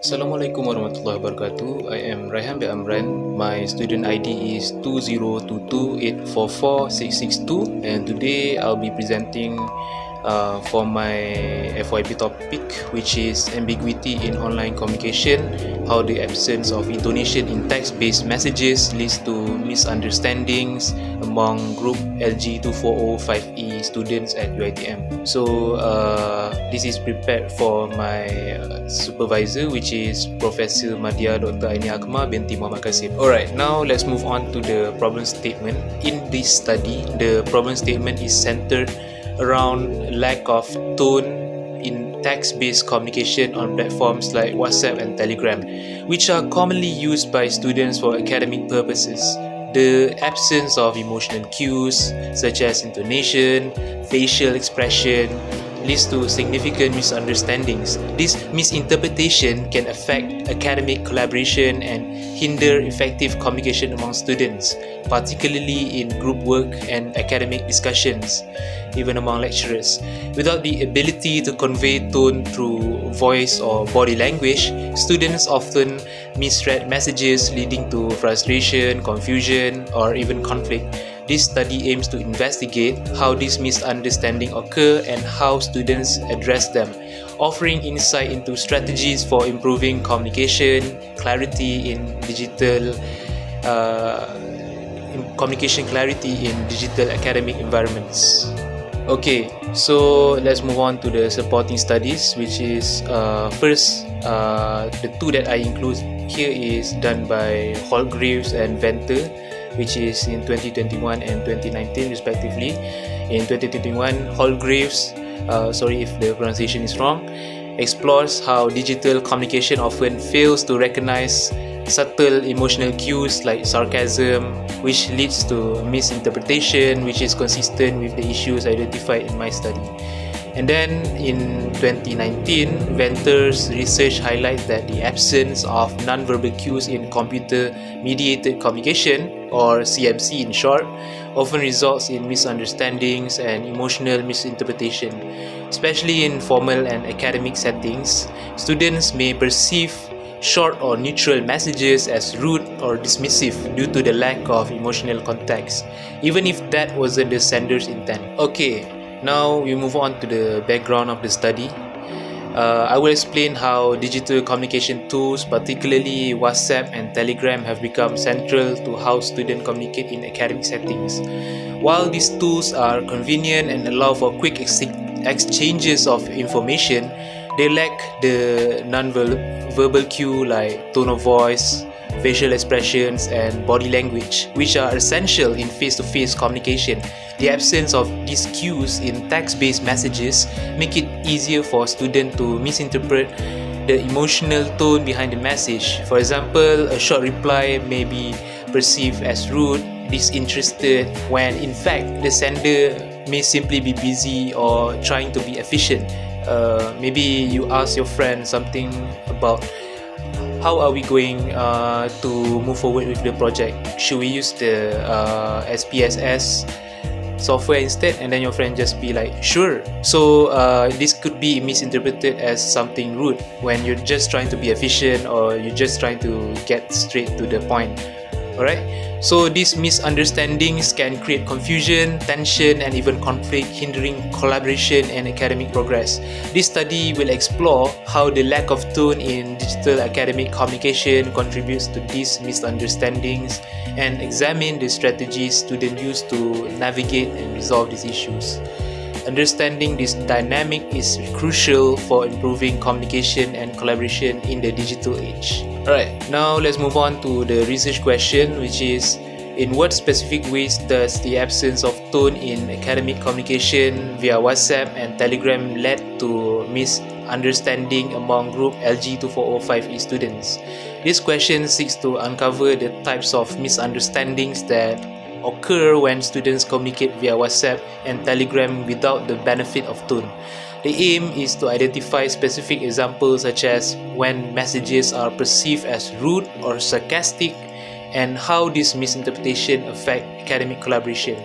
Assalamualaikum warahmatullahi wabarakatuh. I am Rayhaan bin Amran. My student ID is 2022844662, and today I'll be presenting for my FYP topic, which is ambiguity in online communication, how the absence of intonation in text-based messages leads to misunderstandings among group LG2405E students at UiTM. So this is prepared for my supervisor, which is Professor Madya Dr. Aini Akmal binti Muhammad Kasim. Alright, now let's move on to the problem statement. In this study, the problem statement is centered around lack of tone in text-based communication on platforms like WhatsApp and Telegram, which are commonly used by students for academic purposes. The absence of emotional cues such as intonation, facial expression, leads to significant misunderstandings. This misinterpretation can affect academic collaboration and hinder effective communication among students, particularly in group work and academic discussions, even among lecturers. Without the ability to convey tone through voice or body language, students often misread messages, leading to frustration, confusion, or even conflict. This study aims to investigate how these misunderstandings occur and how students address them, offering insight into strategies for improving communication clarity in digital academic environments. Okay, so let's move on to the supporting studies, which is first, the two that I include here is done by Holgraves and Venter, which is in 2021 and 2019 respectively. In 2021, Holgraves, sorry if the pronunciation is wrong, explores how digital communication often fails to recognize subtle emotional cues like sarcasm, which leads to misinterpretation, which is consistent with the issues identified in my study. And then in 2019, Venter's research highlights that the absence of non-verbal cues in computer-mediated communication, or CMC in short, often results in misunderstandings and emotional misinterpretation. Especially in formal and academic settings, students may perceive short or neutral messages as rude or dismissive due to the lack of emotional context, even if that wasn't the sender's intent. Okay, now we move on to the background of the study. I will explain how digital communication tools, particularly WhatsApp and Telegram, have become central to how students communicate in academic settings. While these tools are convenient and allow for quick exchanges of information, they lack the non-verbal cue like tone of voice, facial expressions, and body language, which are essential in face-to-face communication. The absence of these cues in text-based messages make it easier for students to misinterpret the emotional tone behind the message. For example, a short reply may be perceived as rude, disinterested, when in fact the sender may simply be busy or trying to be efficient. Maybe you ask your friend something about how are we going to move forward with the project. Should we use the SPSS software instead? And then your friend just be like, sure. So this could be misinterpreted as something rude when you're just trying to be efficient or you're just trying to get straight to the point. Alright, so these misunderstandings can create confusion, tension, and even conflict, hindering collaboration and academic progress. This study will explore how the lack of tone in digital academic communication contributes to these misunderstandings and examine the strategies students use to navigate and resolve these issues. Understanding this dynamic is crucial for improving communication and collaboration in the digital age. Alright, now let's move on to the research question, which is, in what specific ways does the absence of tone in academic communication via WhatsApp and Telegram lead to misunderstanding among group LG2405E students? This question seeks to uncover the types of misunderstandings that occur when students communicate via WhatsApp and Telegram without the benefit of tone. The aim is to identify specific examples such as when messages are perceived as rude or sarcastic and how this misinterpretation affect academic collaboration.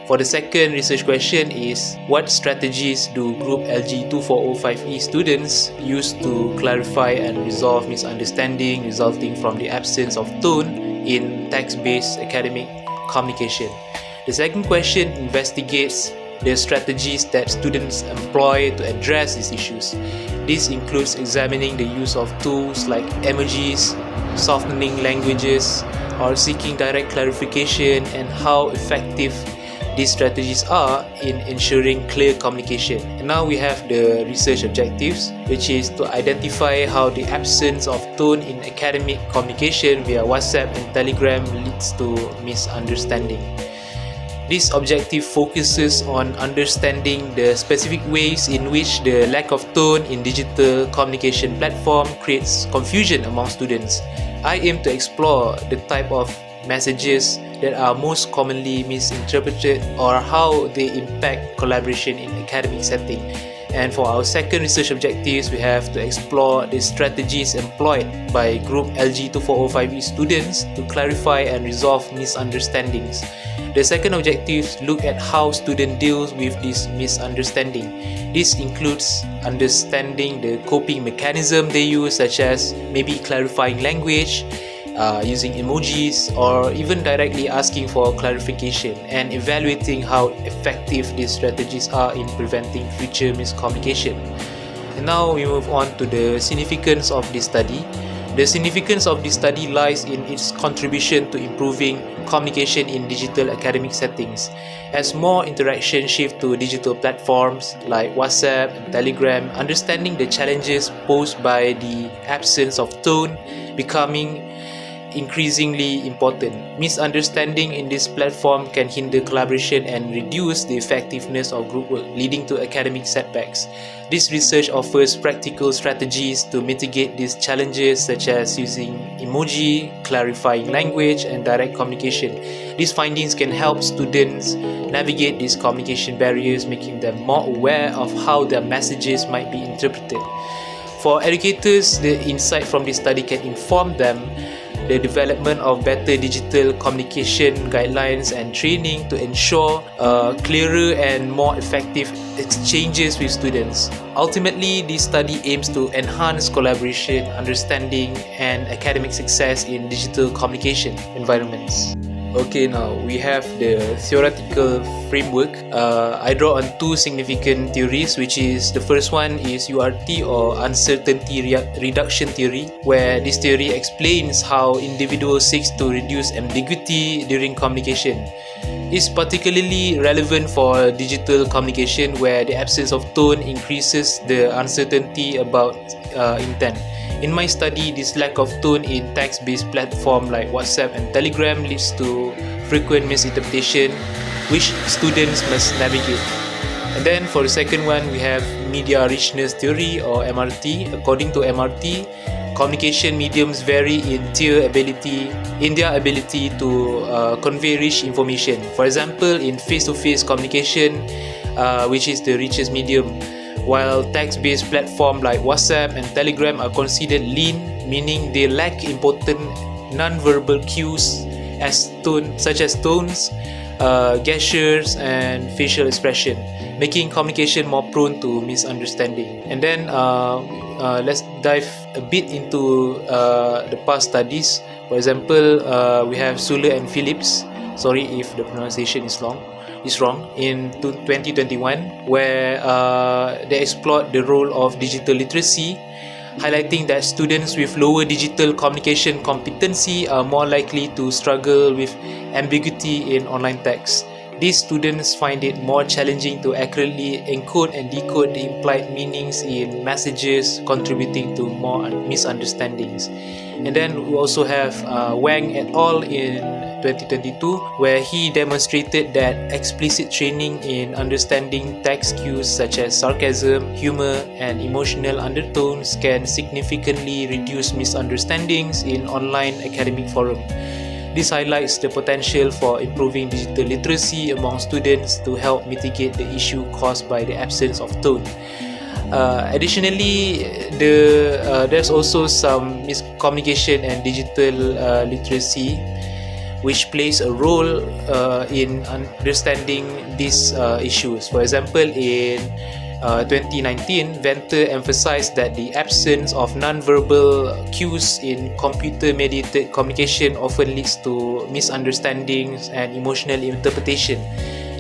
For the second research question is, what strategies do group LG2405E students use to clarify and resolve misunderstanding resulting from the absence of tone in text-based academic communication? The second question investigates the strategies that students employ to address these issues. This includes examining the use of tools like emojis, softening languages, or seeking direct clarification, and how effective these strategies are in ensuring clear communication. And now we have the research objectives, which is to identify how the absence of tone in academic communication via WhatsApp and Telegram leads to misunderstanding. This objective focuses on understanding the specific ways in which the lack of tone in digital communication platform creates confusion among students. I aim to explore the type of messages that are most commonly misinterpreted or how they impact collaboration in academic setting. And for our second research objectives, we have to explore the strategies employed by group LG2405E students to clarify and resolve misunderstandings. The second objective look at how students deal with this misunderstanding. This includes understanding the coping mechanism they use, such as maybe clarifying language, using emojis, or even directly asking for clarification, and evaluating how effective these strategies are in preventing future miscommunication. And now we move on to the significance of this study. The significance of this study lies in its contribution to improving communication in digital academic settings. As more interaction shift to digital platforms like WhatsApp and Telegram, understanding the challenges posed by the absence of tone becoming increasingly important. Misunderstanding in this platform can hinder collaboration and reduce the effectiveness of group work, leading to academic setbacks. This research offers practical strategies to mitigate these challenges, such as using emoji, clarifying language, and direct communication. These findings can help students navigate these communication barriers, making them more aware of how their messages might be interpreted. For educators, the insight from this study can inform them the development of better digital communication guidelines and training to ensure clearer and more effective exchanges with students. Ultimately, this study aims to enhance collaboration, understanding, and academic success in digital communication environments. Okay, now we have the theoretical framework. I draw on two significant theories, which is the first one is URT, or uncertainty reduction theory, where this theory explains how individuals seek to reduce ambiguity during communication. It's particularly relevant for digital communication, where the absence of tone increases the uncertainty about intent. In my study, this lack of tone in text-based platforms like WhatsApp and Telegram leads to frequent misinterpretation, which students must navigate. And then for the second one, we have media richness theory, or MRT. According to MRT, communication mediums vary in their ability to convey rich information. For example, in face-to-face communication, which is the richest medium, while text-based platforms like WhatsApp and Telegram are considered lean, meaning they lack important non-verbal cues such as tones, gestures, and facial expression, making communication more prone to misunderstanding. And then let's dive a bit into the past studies. For example, we have Suller and Phillips. Sorry if the pronunciation is wrong, in 2021, where they explored the role of digital literacy, highlighting that students with lower digital communication competency are more likely to struggle with ambiguity in online text. These students find it more challenging to accurately encode and decode the implied meanings in messages, contributing to more misunderstandings. And then we also have Wang et al. In 2022, where he demonstrated that explicit training in understanding text cues such as sarcasm, humor, and emotional undertones can significantly reduce misunderstandings in online academic forums. This highlights the potential for improving digital literacy among students to help mitigate the issue caused by the absence of tone. Additionally, there's also some miscommunication and digital literacy, which plays a role in understanding these issues. For example, in 2019, Venter emphasized that the absence of non-verbal cues in computer-mediated communication often leads to misunderstandings and emotional interpretation.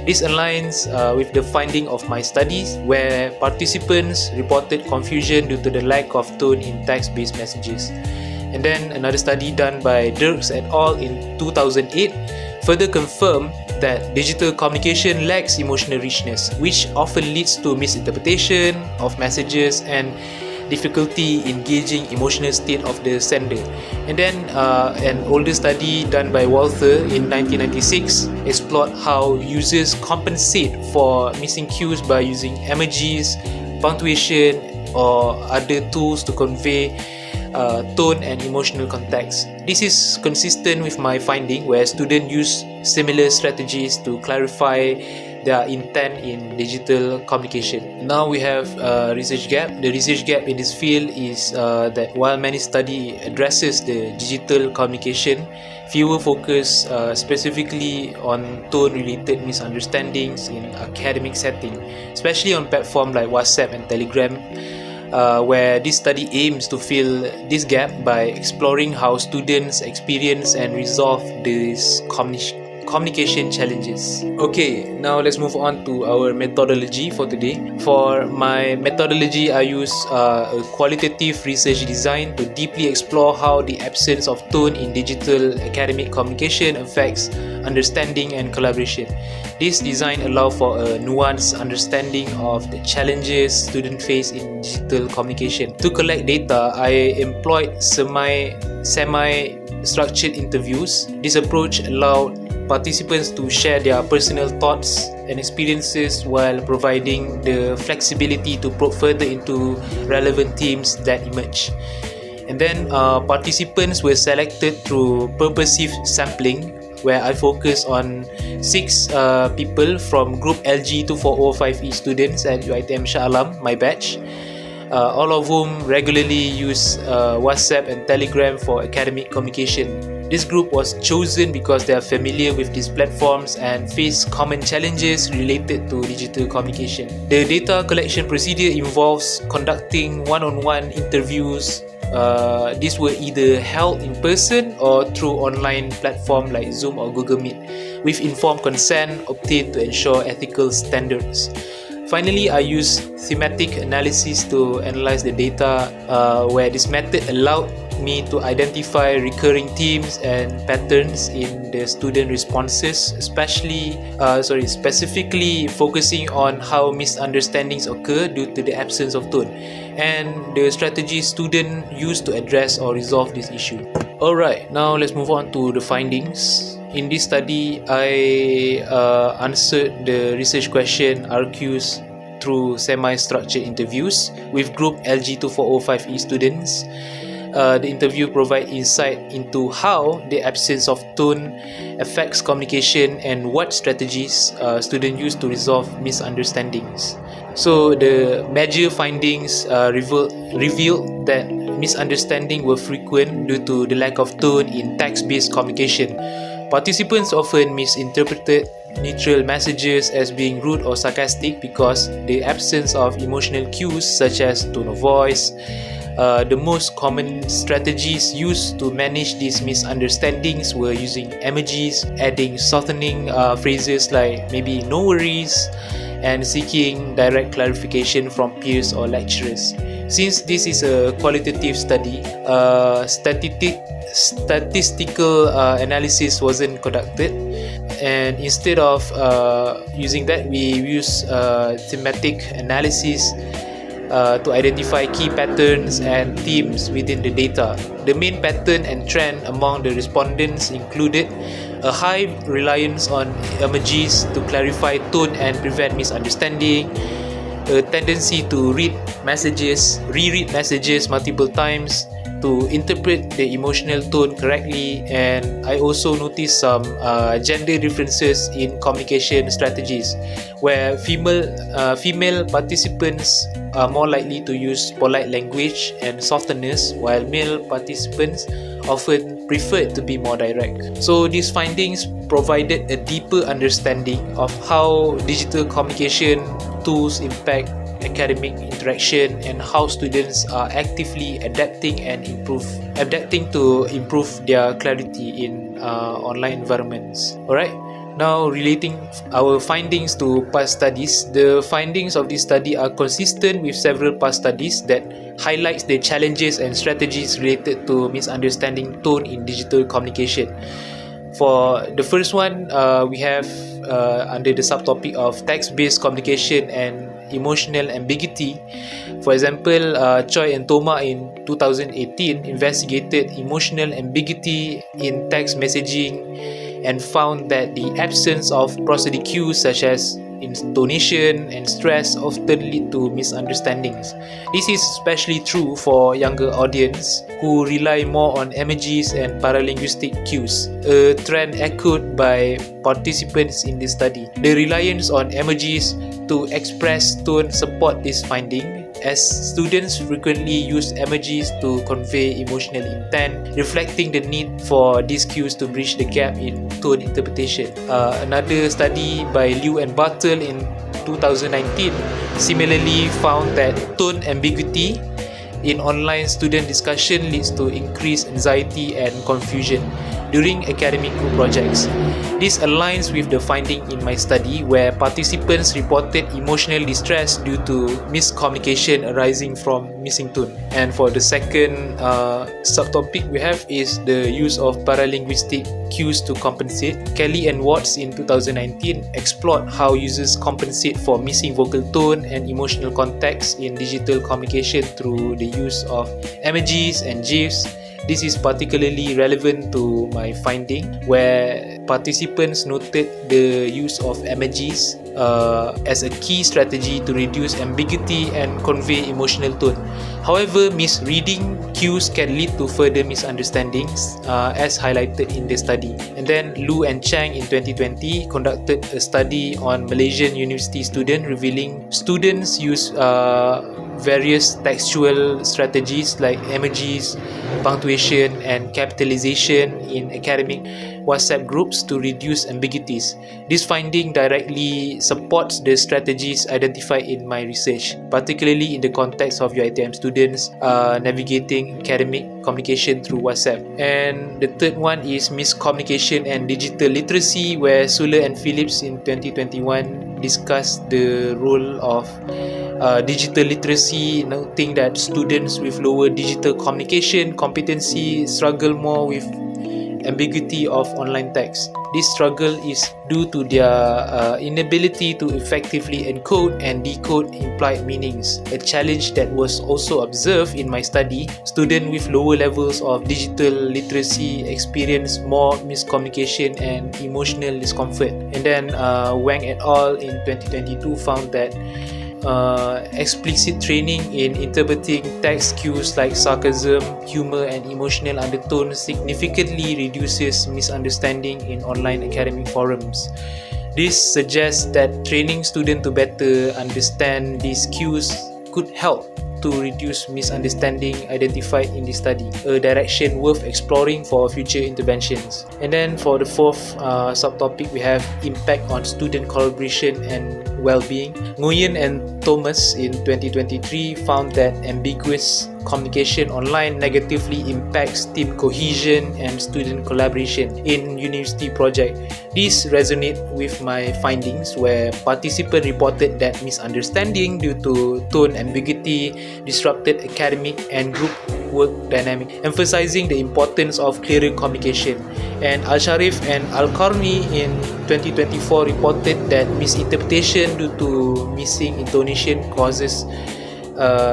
This aligns with the finding of my studies, where participants reported confusion due to the lack of tone in text-based messages. And then another study done by Dirks et al. In 2008 further confirmed that digital communication lacks emotional richness, which often leads to misinterpretation of messages and difficulty in gauging emotional state of the sender. And then an older study done by Walther in 1996 explored how users compensate for missing cues by using emojis, punctuation, or other tools to convey tone and emotional context. This is consistent with my finding, where students use similar strategies to clarify their intent in digital communication. Now we have a research gap. The research gap in this field is that while many study addresses the digital communication, fewer focus specifically on tone-related misunderstandings in academic setting, especially on platforms like WhatsApp and Telegram, where this study aims to fill this gap by exploring how students experience and resolve these communication challenges. Okay, now let's move on to our methodology for today. For my methodology, I use a qualitative research design to deeply explore how the absence of tone in digital academic communication affects understanding and collaboration. This design allows for a nuanced understanding of the challenges students face in digital communication. To collect data, I employed semi-structured interviews. This approach allowed participants to share their personal thoughts and experiences while providing the flexibility to probe further into relevant themes that emerge. And then participants were selected through purposive sampling, where I focus on 6 people from group LG2405E students at UiTM Shah Alam, my batch, all of whom regularly use WhatsApp and Telegram for academic communication. This group was chosen because they are familiar with these platforms and face common challenges related to digital communication. The data collection procedure involves conducting one-on-one interviews. These were either held in person or through online platforms like Zoom or Google Meet, with informed consent obtained to ensure ethical standards. Finally, I use thematic analysis to analyze the data, where this method allowed me to identify recurring themes and patterns in the student responses, specifically focusing on how misunderstandings occur due to the absence of tone, and the strategies students use to address or resolve this issue. Alright, now let's move on to the findings. In this study, I answered the research question RQs through semi-structured interviews with group LG2405E students. The interview provides insight into how the absence of tone affects communication and what strategies students use to resolve misunderstandings. So the major findings revealed that misunderstandings were frequent due to the lack of tone in text-based communication. Participants often misinterpreted neutral messages as being rude or sarcastic because the absence of emotional cues such as tone of voice. The most common strategies used to manage these misunderstandings were using emojis, adding softening phrases like maybe "no worries," and seeking direct clarification from peers or lecturers. Since this is a qualitative study, statistical analysis wasn't conducted, and instead of using that, we use thematic analysis to identify key patterns and themes within the data. The main pattern and trend among the respondents included a high reliance on emojis to clarify tone and prevent misunderstanding, a tendency to reread messages multiple times, to interpret the emotional tone correctly, and I also noticed some gender differences in communication strategies, where female participants are more likely to use polite language and softness, while male participants often preferred to be more direct. So these findings provided a deeper understanding of how digital communication tools impact academic interaction and how students are actively adapting to improve their clarity in online environments. Alright, now relating our findings to past studies, the findings of this study are consistent with several past studies that highlights the challenges and strategies related to misunderstanding tone in digital communication. For the first one, we have under the subtopic of text-based communication and emotional ambiguity. For example, Choi and Thoma in 2018 investigated emotional ambiguity in text messaging and found that the absence of prosodic cues such as intonation and stress often lead to misunderstandings. This is especially true for younger audience who rely more on emojis and paralinguistic cues, a trend echoed by participants in this study. The reliance on emojis to express tone support this finding, as students frequently use emojis to convey emotional intent, reflecting the need for these cues to bridge the gap in tone interpretation. Another study by Liu and Bartel in 2019 similarly found that tone ambiguity in online student discussion leads to increased anxiety and confusion during academic group projects. This aligns with the finding in my study where participants reported emotional distress due to miscommunication arising from missing tone. And for the second subtopic we have is the use of paralinguistic cues to compensate. Kelly and Watts in 2019 explored how users compensate for missing vocal tone and emotional context in digital communication through the use of emojis and GIFs. This is particularly relevant to my finding, where participants noted the use of emojis as a key strategy to reduce ambiguity and convey emotional tone. However, misreading cues can lead to further misunderstandings, as highlighted in the study. And then Lu and Chang in 2020 conducted a study on Malaysian university students, revealing students use various textual strategies like emojis, punctuation, and capitalization in academic WhatsApp groups to reduce ambiguities. This finding directly supports the strategies identified in my research, particularly in the context of UiTM students navigating academic communication through WhatsApp. And the third one is miscommunication and digital literacy, where Sula and Phillips in 2021 discussed the role of digital literacy, noting that students with lower digital communication competency struggle more with ambiguity of online text. This struggle is due to their inability to effectively encode and decode implied meanings, a challenge that was also observed in my study. Students with lower levels of digital literacy experience more miscommunication and emotional discomfort. And then Wang et al. In 2022 found that explicit training in interpreting text cues like sarcasm, humor, and emotional undertones significantly reduces misunderstanding in online academic forums. This suggests that training students to better understand these cues could help to reduce misunderstanding identified in this study, a direction worth exploring for future interventions. And then for the fourth subtopic, we have impact on student collaboration and well-being. Nguyen and Thomas in 2023 found that ambiguous communication online negatively impacts team cohesion and student collaboration in university project. This resonates with my findings, where participants reported that misunderstanding due to tone ambiguity disrupted academic and group work dynamic, emphasizing the importance of clearer communication. And Al-Sharif and Al-Qarni in 2024 reported that misinterpretation due to missing intonation causes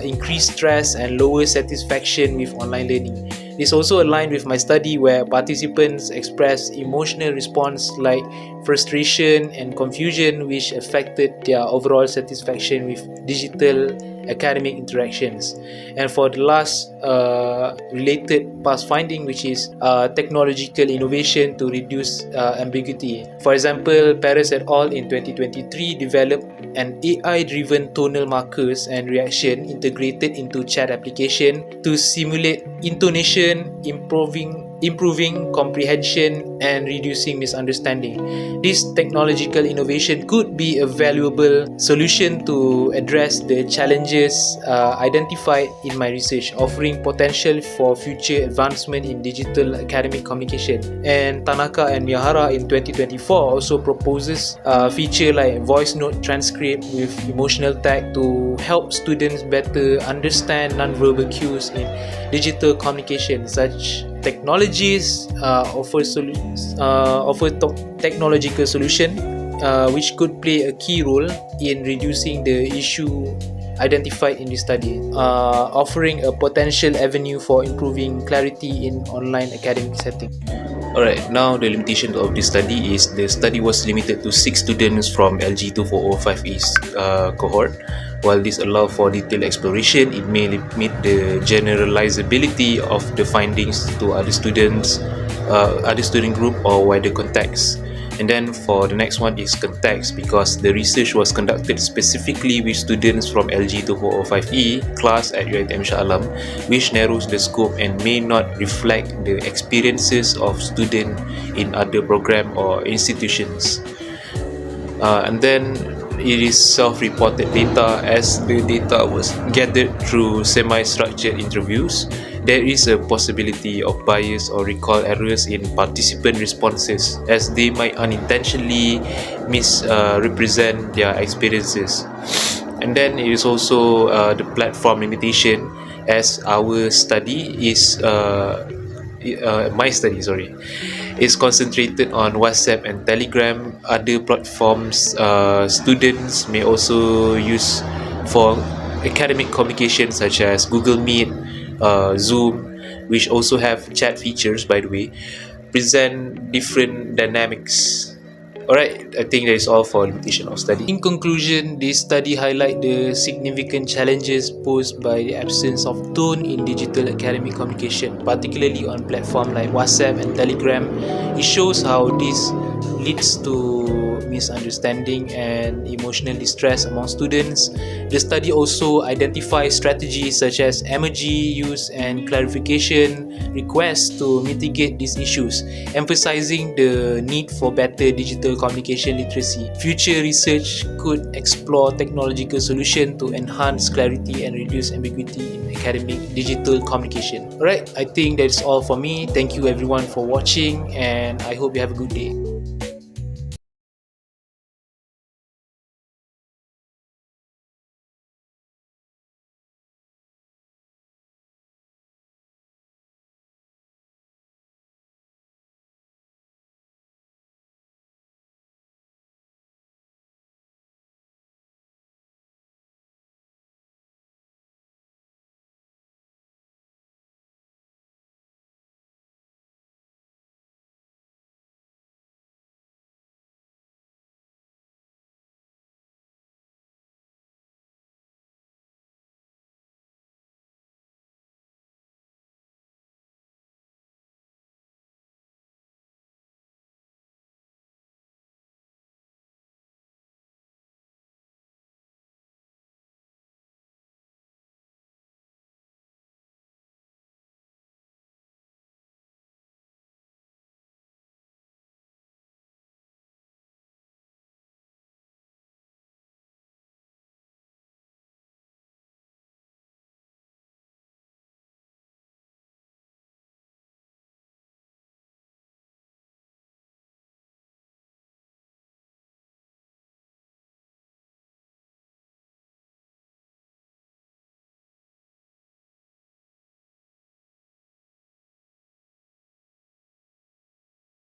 increased stress and lower satisfaction with online learning. This also aligned with my study where participants expressed emotional response like frustration and confusion, which affected their overall satisfaction with digital academic interactions. And for the last related past finding, which is technological innovation to reduce ambiguity. For example, Paris et al. In 2023 developed an AI-driven tonal markers and reaction integrated into chat application to simulate intonation, improving comprehension and reducing misunderstanding. This technological innovation could be a valuable solution to address the challenges identified in my research, offering potential for future advancement in digital academic communication. And Tanaka and Miyahara in 2024 also proposes a feature like voice note transcript with emotional tag to help students better understand nonverbal cues in digital communication. Such technologies offer technological solution which could play a key role in reducing the issue identified in this study, offering a potential avenue for improving clarity in online academic setting. Alright, now the limitation of this study is the study was limited to 6 students from LG2405E's cohort. While this allows for detailed exploration, it may limit the generalizability of the findings to other students, other student group or wider context. And then for the next one is context, because the research was conducted specifically with students from LG2405E class at UiTM Shah Alam, which narrows the scope and may not reflect the experiences of students in other program or institutions. And then it is self-reported data, as the data was gathered through semi-structured interviews. There is a possibility of bias or recall errors in participant responses, as they might unintentionally misrepresent their experiences. And then it is also the platform limitation, as our study is is concentrated on WhatsApp and Telegram. Other platforms students may also use for academic communication, such as Google Meet, Zoom, which also have chat features, by the way, present different dynamics. Alright, I think that is all for limitation of study. In conclusion, this study highlights the significant challenges posed by the absence of tone in digital academic communication, particularly on platforms like WhatsApp and Telegram. It shows how this leads to misunderstanding and emotional distress among students. The study also identifies strategies such as emoji use and clarification requests to mitigate these issues, emphasizing the need for better digital communication literacy. Future research could explore technological solutions to enhance clarity and reduce ambiguity in academic digital communication. Alright, I think that's all for me. Thank you everyone for watching, and I hope you have a good day.